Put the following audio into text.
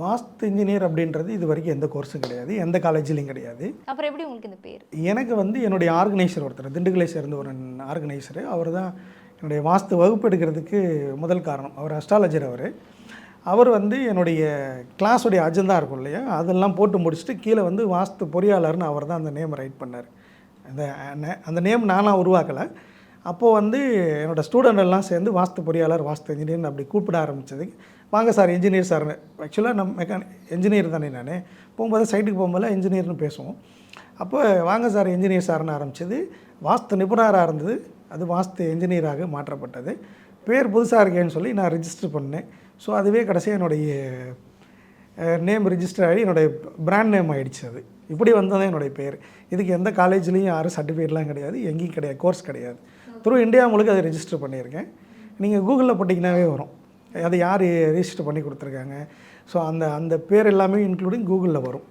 வாஸ்து engineer அப்படின்றது இது வரைக்கும் எந்த கோர்ஸும் கிடையாது, எந்த காலேஜ்லையும் கிடையாது. அப்புறம் எப்படி உங்களுக்கு இந்த பேர்? எனக்கு வந்து என்னுடைய ஆர்கனைசர் ஒருத்தர் திண்டுக்கலை சேர்ந்த ஒரு ஆர்கனைசரு, அவர் தான் என்னுடைய வாஸ்து வகுப்பு எடுக்கிறதுக்கு முதல் காரணம். அவர் அஸ்ட்ராலஜர். அவர் வந்து என்னுடைய கிளாஸுடைய அஜெண்டா இருக்கும் இல்லையா, அதெல்லாம் போட்டு முடிச்சுட்டு கீழே வந்து வாஸ்து பொறியாளர்னு அவர் தான் அந்த நேம் ரைட் பண்ணார். அந்த நேம் நானாக உருவாக்கலை. அப்போது வந்து என்னோடய ஸ்டூடெண்ட் எல்லாம் சேர்ந்து வாஸ்து பொறியாளர், வாஸ்து இன்ஜினியர்னு அப்படி கூப்பிட ஆரம்பித்ததுக்கு, வாங்க சார் இன்ஜினியர் சார். ஆக்சுவலாக நம்ம இன்ஜினியர் தானே, நான் போகும்போது சைட்டுக்கு போகும்போது இன்ஜினியர்னு பேசுவோம். அப்போ வாங்க சார் இன்ஜினியர் சார்னு ஆரம்பித்தது. வாஸ்து நிபுணராக இருந்தது, அது வாஸ்து இன்ஜினியராக மாற்றப்பட்டது. பேர் புதுசாக இருக்கேன்னு சொல்லி நான் ரிஜிஸ்டர் பண்ணேன். ஸோ அதுவே கடைசியாக என்னுடைய நேம் ரிஜிஸ்டர் ஆகி என்னுடைய பிராண்ட் நேம் ஆகிடுச்சு. அது இப்படி வந்ததான் என்னுடைய பேர். இதுக்கு எந்த காலேஜ்லேயும் யாரும் சர்டிஃபிகேட்லாம் கிடையாது, எங்கேயும் கிடையாது, கோர்ஸ் கிடையாது. த்ரூ இந்தியா முழுக்க அதை ரிஜிஸ்டர் பண்ணியிருக்கேன். நீங்கள் கூகுளில் போட்டிங்கனாவே வரும், அது யார் ரிஜிஸ்டர் பண்ணி கொடுத்துருக்காங்க. ஸோ அந்த பேர் எல்லாமே இன்க்ளூடிங் கூகுளில் வரும்.